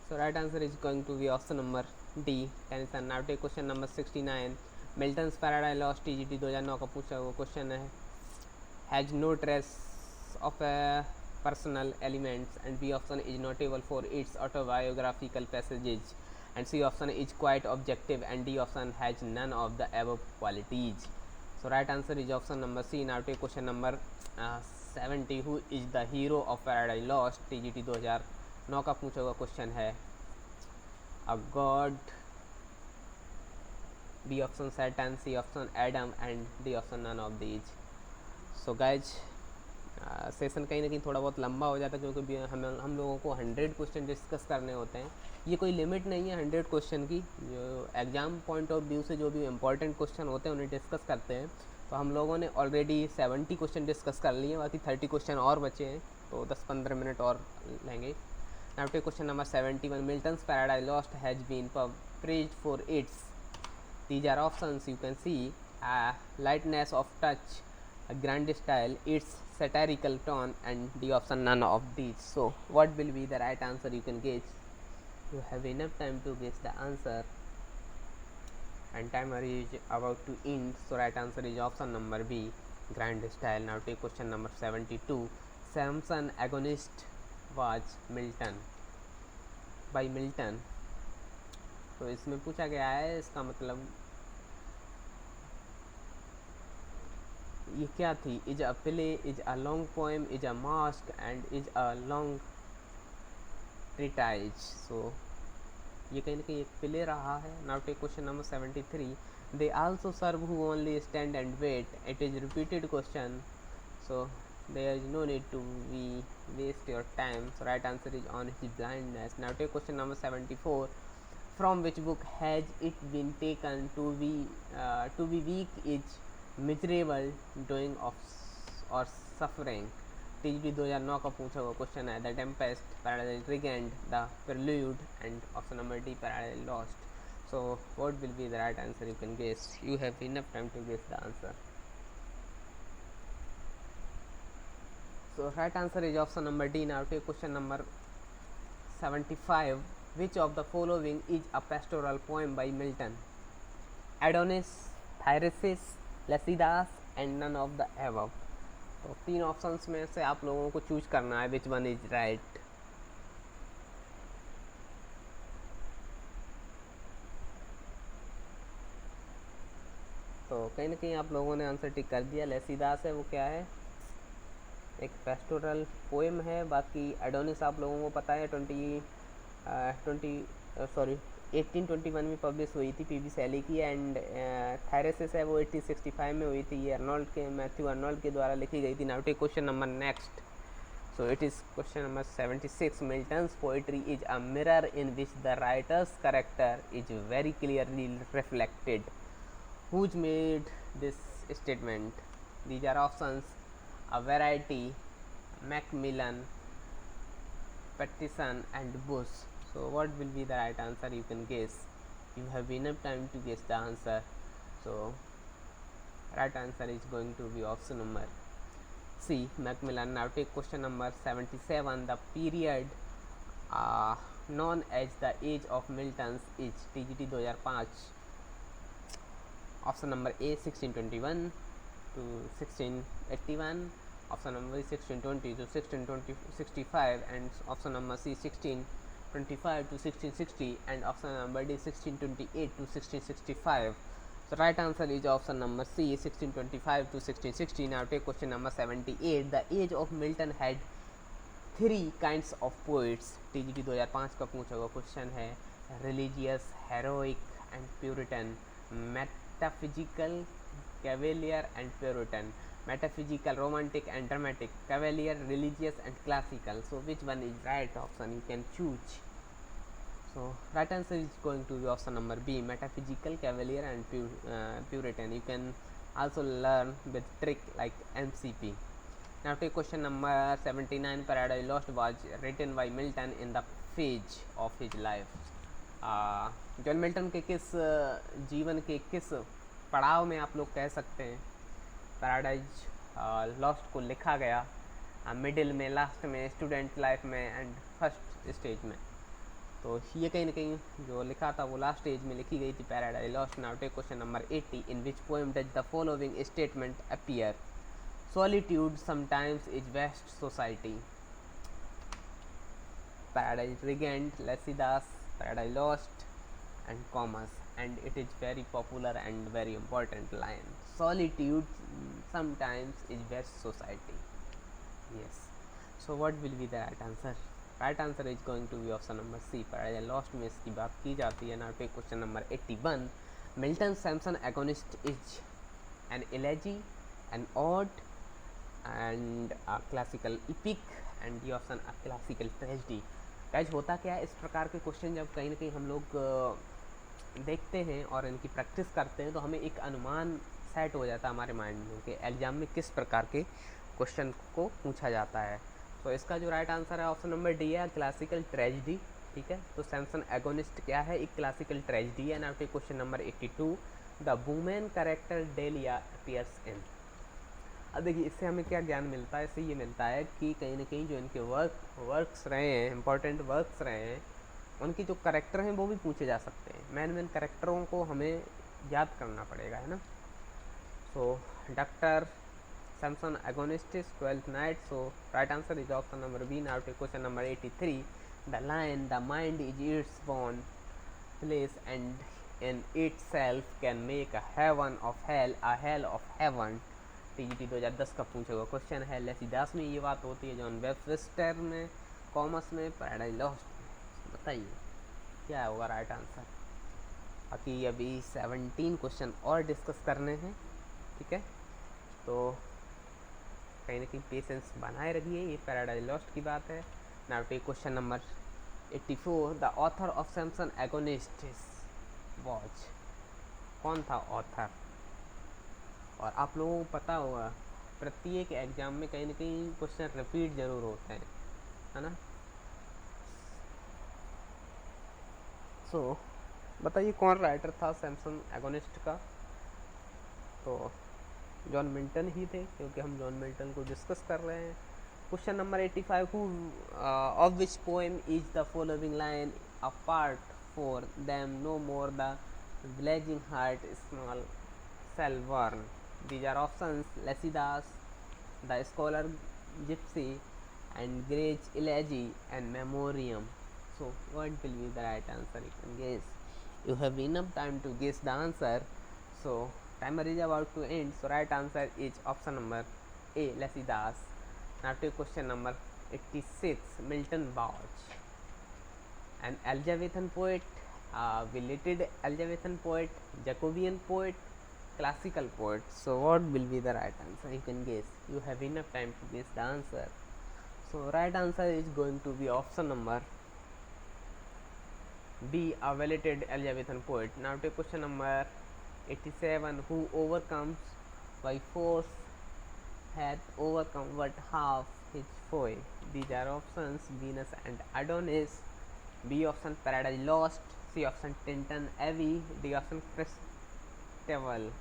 [SPEAKER 1] So right answer is going to be option number D, Tennyson. Now take question number 69. Milton's Paradise Lost TGT 2009 का पूछा हुआ question है। Has no trace of a personal elements, and B option is notable for its autobiographical passages, and C option is quite objective, and D option has none of the above qualities. So right answer is option number C. Now take question number 70. Who is the hero of Paradise Lost? TGT 2009 का पूछा हुआ question है। A god, B option Saturn, C option Adam, and D option none of these. So guys, session कहीं ना कहीं थोड़ा बहुत लंबा हो जाता है क्योंकि हम लोगों को 100 क्वेश्चन डिस्कस करने होते हैं। ये कोई लिमिट नहीं है 100 क्वेश्चन की, जो एग्ज़ाम पॉइंट ऑफ व्यू से जो भी इम्पोर्टेंट क्वेश्चन होते हैं उन्हें डिस्कस करते हैं। तो हम लोगों ने ऑलरेडी 70 क्वेश्चन डिस्कस कर लिए, बाकी 30 क्वेश्चन और बचे हैं, तो 10-15 मिनट और लेंगे। Now take question number 71. Milton's Paradise Lost has been praised for its, these are options you can see, lightness of touch, a grand style, its satirical tone, and the option none of these. So what will be the right answer? You can guess. You have enough time to guess the answer, and timer is about to end. So right answer is option number B, grand style. Now take question number 72. Samson agonist was Milton, by Milton. तो इसमें पूछा गया है, इसका मतलब ये क्या थी? Is a play, is a long poem, is a masque, and is a long treatise. So ये कहीं ना कहीं एक प्ले रहा है। Now take question number 73. They also serve who only stand and wait, it is repeated question, so there is no need to be waste your time. So right answer is on his blindness. Now take question number 74. From which book has it been taken to be weak is miserable doing of or suffering? TGT 2009 का पूछा हुआ question है। The Tempest, paradise regained, the prelude, and option number D, paradise lost. So what will be the right answer? You can guess. You have enough time to guess the answer. So right answer is option number D. Now take question number 75. Which of the following is a pastoral poem by Milton? Adonis, Thyrsis, Lycidas, and none of the above. तो 3 options में से आप लोगों को choose करना है which one is right. तो कहीं ना कहीं आप लोगों ने आंसर टिक कर दिया। लेसिदास है वो क्या है? एक पेस्टोरल पोएम है। बाकी एडोनिस आप लोगों को पता है 1821 में पब्लिश हुई थी, पीबी शैली की। एंड थायरेसिस है वो 1865 में हुई थी, ये मैथ्यू अर्नोल्ड के द्वारा लिखी गई थी। Now take question number next. So it is question number 76. Milton's poetry is a mirror in which the writer's character is very clearly reflected. Who's made this statement? These are options: a Variety, Macmillan, Pattison, and Bush. So what will be the right answer? You can guess. You have enough time to guess the answer. So right answer is going to be option number C, Macmillan. Now take question number 77. The period known as the age of Milton's is TGT 2005. Option number A 1621 to 1681, option number B 1620 to 1665, and option number C 1625 to 1660, and option number D 1628 to 1665. So right answer is option number C 1625 to 1660. Now take question number 78. The age of Milton had 3 kinds of poets. TGT 2005 का पूछा हुआ question है। Religious, heroic, and Puritan. Metaphysical, Cavalier, and Puritan. metaphysical, romantic and dramatic, cavalier, religious and classical. So which one is right option? You can choose. So right answer is going to be option number B, metaphysical, cavalier and Puritan. You can also learn with trick like MCP. Now take question number 79. Paradise Lost was written by Milton in the phase of his life. John Milton के किस जीवन के किस पड़ाव में आप लोग कह सकते हैं पैराडाइज लॉस्ट को लिखा गया? मिडिल में, लास्ट में, स्टूडेंट लाइफ में एंड फर्स्ट स्टेज में। तो ये कहीं ना कहीं जो लिखा था वो लास्ट स्टेज में लिखी गई थी Paradise Lost. Now take question number 80। In which poem does the following statement appear? Solitude sometimes is best society. Paradise Regent, Lycidas, Paradise Lost and Comus, and it is very popular and very important line. Solitude sometimes is best society. Yes. So what will be the right answer? Right answer is going to be option number C. Paradise Lost में इसकी बात की जाती है। Now take question number 81. Milton Sampson Agonist is an elegy, an ode and a classical epic and the option a classical tragedy. Guys होता क्या है, इस प्रकार के क्वेश्चन जब कहीं ना कहीं हम लोग देखते हैं और इनकी प्रैक्टिस करते हैं तो हमें एक अनुमान सेट हो जाता है हमारे माइंड में कि एग्जाम में किस प्रकार के क्वेश्चन को पूछा जाता है। तो इसका जो राइट आंसर है ऑप्शन नंबर डी है, क्लासिकल ट्रेजिडी। ठीक है, तो सैमसन एगोनिस्ट क्या है? एक क्लासिकल ट्रेजिडी है। Now take question number 82। The women character Delia appears in. अब देखिए इससे हमें क्या ज्ञान मिलता है? इससे ये मिलता है कि कहीं ना कहीं जो इनके वर्क्स रहे हैं, इंपॉर्टेंट वर्क्स रहे हैं, उनकी जो करेक्टर हैं वो भी पूछे जा सकते हैं। मेन करेक्टरों को हमें याद करना पड़ेगा, है ना। So doctor Samson Agonistes, 12th night. So right answer is option number B. Now take question number 83। The line the mind is its born place and in itself can make a heaven of hell, a hell of heaven. TGT 2010 का पूछा हुआ question है। लेसिदास में ये बात होती है, John Webster में, कॉमर्स में, पैराडाइज लॉस्ट में। बताइए क्या होगा राइट आंसर। बाकी अभी 17 क्वेश्चन और डिस्कस करने हैं। ठीक है, तो कहीं ना कहीं पेशेंस बनाए रखिए, ये पैराडाइज लॉस्ट की बात है। Now take question number 84। The author of Samson Agonistes watch. कौन था ऑथर? और आप लोगों को पता होगा प्रत्येक एग्जाम में कहीं ना कहीं क्वेश्चन रिपीट जरूर होते हैं, है ना। सो बताइए कौन राइटर था सैमसन एगोनिस्ट का? तो जॉन मिल्टन ही थे, क्योंकि हम जॉन मिल्टन को डिस्कस कर रहे हैं। Question number 85। Who of which poem is the following line a part for them no more the blazing hearth shall burn? These are options: Lycidas, The Scholar Gypsy, and Gray's Elegy and Memoriam. So what will be the right answer? You can guess. You have enough time to guess the answer. So timer is about to end. So right answer is option number A, Lycidas. Now to question number 86. Milton Bauch, an Elizabethan poet, belated Elizabethan poet, Jacobean poet, classical poet. So what will be the right answer? You can guess. You have enough time to guess the answer. So right answer is going to be option number B, a belated Elizabethan poet. Now to question number 87. Who overcomes by force hath overcome but half his foe? These are options: Venus and Adonis. B option Paradise Lost. C option Tintin Abbey. D option Christabel.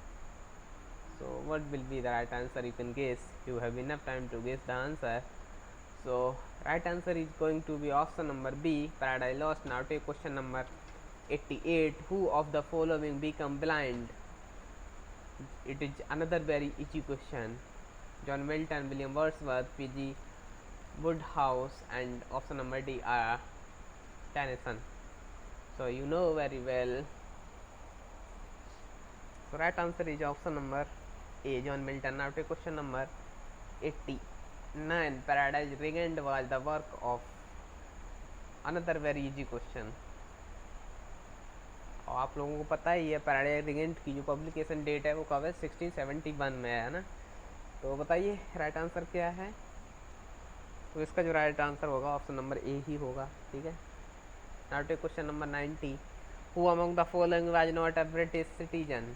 [SPEAKER 1] So what will be the right answer? You can guess. You have enough time to guess the answer. So right answer is going to be option number B, Paradise Lost. Now take question number 88. Who of the following become blind? It is another very easy question. John Milton, William Wordsworth, P.G. Wodehouse, and option number D are Tennyson. So you know very well. So right answer is option number A, John Milton. Now take question number 89. Paradise Regent was the work of another very easy question. और आप लोगों को पता ही है paradise रेगेंट की जो publication date है वो कब है? 1671 में है ना। तो बताइए राइट आंसर क्या है। तो इसका जो राइट आंसर होगा ऑप्शन नंबर ए ही होगा, ठीक है। Now take question number 90। Who among the following was not a British citizen?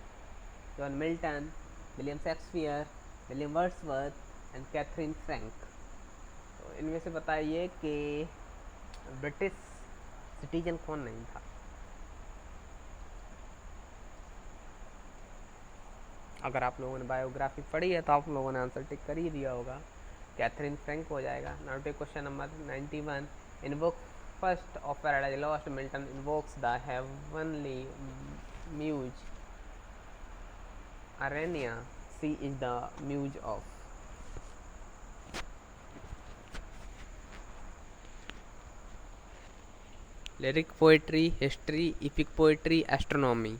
[SPEAKER 1] John Milton, William Shakespeare, William Wordsworth and Catherine Frank. तो इनमें से बताइए कि ब्रिटिश सिटीजन कौन नहीं था। अगर आप लोगों ने बायोग्राफी पढ़ी है तो आप लोगों ने आंसर टिक कर ही दिया होगा, कैथरीन फ्रैंक हो जाएगा। Now take question number 91। In book first of Paradise Lost Milton invokes the heavenly muse Arania. She is the muse of. Lyric poetry, history, epic poetry, astronomy.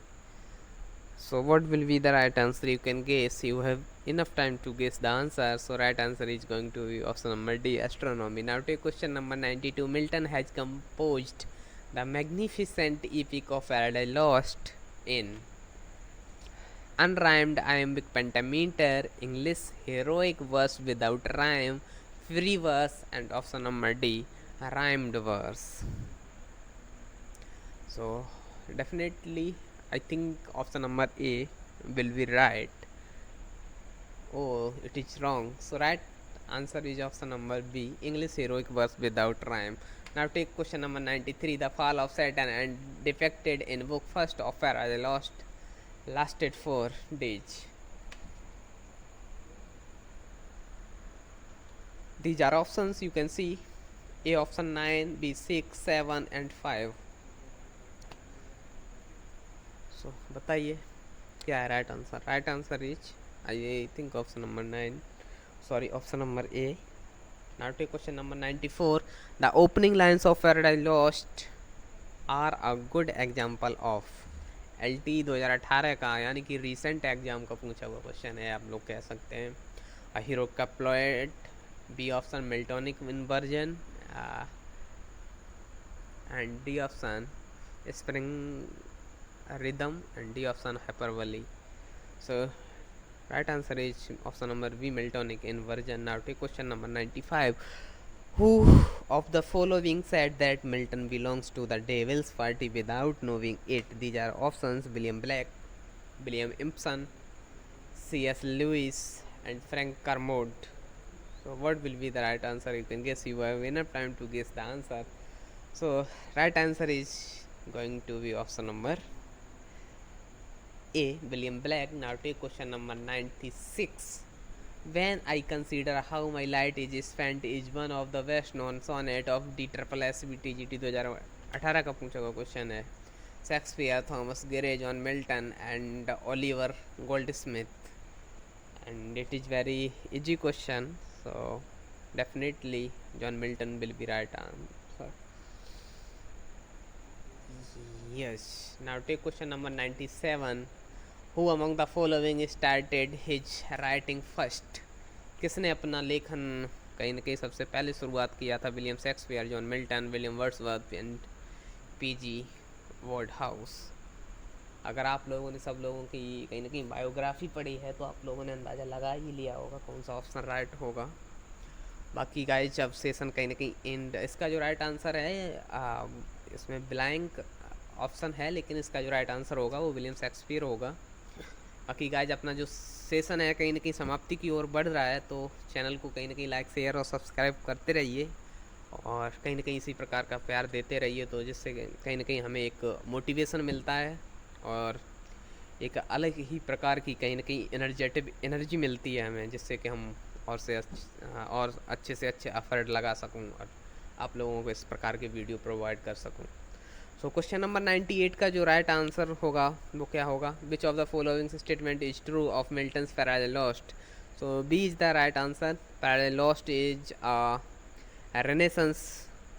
[SPEAKER 1] So what will be the right answer? You can guess. You have enough time to guess the answer. So right answer is going to be option number D, astronomy. Now take question number 92. Milton has composed the magnificent epic of Paradise Lost in unrhymed iambic pentameter, English heroic verse without rhyme, free verse, and option number D, rhymed verse. So definitely I think option number A will be right. Oh, it is wrong. So right answer is option number B, English heroic verse without rhyme. Now take question number 93. The fall of Saturn and depicted in book first of Paradise Lost lasted 4 days. These are options you can see. A option 9, B 6, 7 and 5. So बताइए क्या है right answer. Right answer is I think option number 9, sorry option number A. Now take question number 94। The opening lines of Paradise Lost are a good example of. LT 2018 का यानी कि recent exam का पूछा हुआ question है, आप लोग कह सकते हैं। A heroic couplet, B option Miltonic inversion and D option sprung rhythm and D option hyperbole. So right answer is option number B, Miltonic inversion. Now take question number 95. Who of the following said that Milton belongs to the Devil's Party without knowing it? These are options: William Blake, William Ibsen, C.S. Lewis and Frank Kermode. So what will be the right answer? You can guess. You have enough time to guess the answer. So right answer is going to be option number A, William Blake. Now take question number 96. When I consider how my light is spent is one of the best known sonnet of DSSBTGT 2018 का पूछा हुआ question है। Shakespeare, Thomas गरे, John Milton and Oliver Goldsmith, and it is very easy question, so definitely John Milton will be right answer. Yes. Now take question number 97. Who among the following started his writing first? किसने अपना लेखन कहीं न कहीं सबसे पहले शुरुआत किया था? William Shakespeare, John Milton, William Wordsworth and PG Woodhouse. अगर आप लोगों ने सब लोगों की कहीं न कहीं बायोग्राफी पढ़ी है तो आप लोगों ने अंदाज़ा लगा ही लिया होगा कौन सा ऑप्शन राइट होगा। बाकी गाइस जब सेशन कहीं न कहीं एंड, इसका जो राइट आंसर है इसमें ब्लैंक ऑप्शन है, लेकिन इसका जो राइट आंसर होगा वो विलियम शेक्सपियर होगा। बाकी गाइज अपना जो सेशन है कहीं न कहीं समाप्ति की ओर बढ़ रहा है, तो चैनल को कहीं न कहीं लाइक शेयर और सब्सक्राइब करते रहिए और कहीं न कहीं इसी प्रकार का प्यार देते रहिए, तो जिससे कहीं न कहीं हमें एक मोटिवेशन मिलता है और एक अलग ही प्रकार की कहीं न कहीं एनर्जी मिलती है हमें, जिससे कि हम और अच्छे से अच्छे एफर्ट लगा सकूँ और आप लोगों को इस प्रकार के वीडियो प्रोवाइड कर सकूँ। सो क्वेश्चन नंबर 98 का जो राइट आंसर होगा वो क्या होगा? Which of the following statement is true of Milton's Paradise Lost? So B is the right answer. Paradise Lost is a Renaissance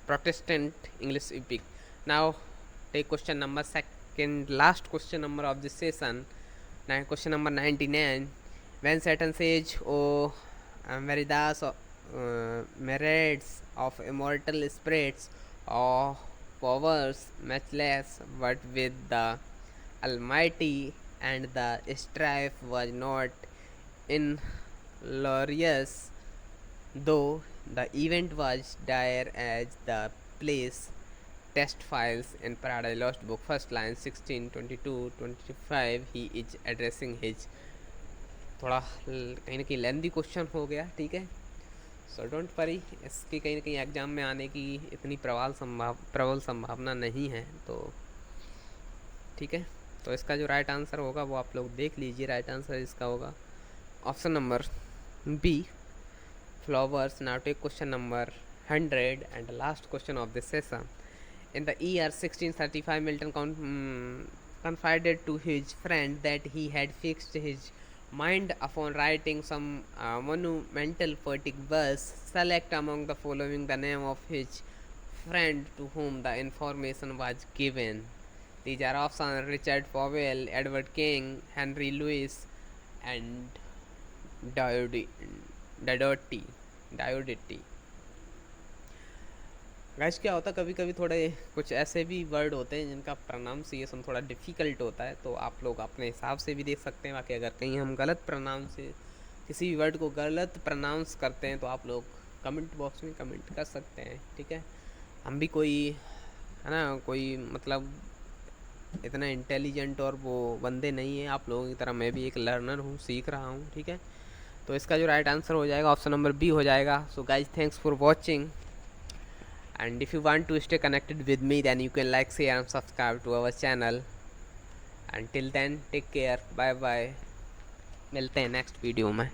[SPEAKER 1] Protestant English epic. Now take question number second, last question number of this session. Now question number 99. When Satan says, "Oh, Meridas merits of immortal spirits, oh powers matchless, but with the Almighty, and the strife was not in Glorious, though the event was dire as the place test files in Paradise Lost book first line 16 22 25 he is addressing his थोड़ा कहीं ना कहीं lengthy question हो गया, ठीक है। So don't worry, इसकी कहीं ना कहीं एग्ज़ाम में आने की इतनी प्रबल संभावना नहीं है, तो ठीक है। तो इसका जो राइट आंसर होगा वो आप लोग देख लीजिए। राइट आंसर इसका होगा option number B, flowers. Now take question number 100 and last question of this session. In the year 1635, Milton confided to his friend that he had fixed his mind upon writing some monumental poetic verse. Select among the following the name of his friend to whom the information was given. These are options: Richard Powell, Edward King, Henry Louis, and Diodati. Guys क्या होता है, कभी कभी थोड़े कुछ ऐसे भी word होते हैं जिनका प्रोनाउंसिएशन थोड़ा डिफ़िकल्ट होता है, तो आप लोग अपने हिसाब से भी देख सकते हैं। बाकी अगर कहीं हम गलत प्रोनाउंस किसी भी वर्ड को गलत प्रोनाउंस करते हैं तो आप लोग कमेंट बॉक्स में कमेंट कर सकते हैं, ठीक है। हम भी कोई है ना, कोई मतलब इतना इंटेलिजेंट और वो बंदे नहीं है, आप लोगों की तरह मैं भी एक लर्नर हूँ, सीख रहा हूँ, ठीक है। तो इसका जो राइट आंसर हो जाएगा ऑप्शन नंबर बी हो जाएगा। So guys, thanks for watching, and if you want to stay connected with me, then you can like, share and subscribe to our channel. Until then, take care, bye bye, मिलते हैं next video में।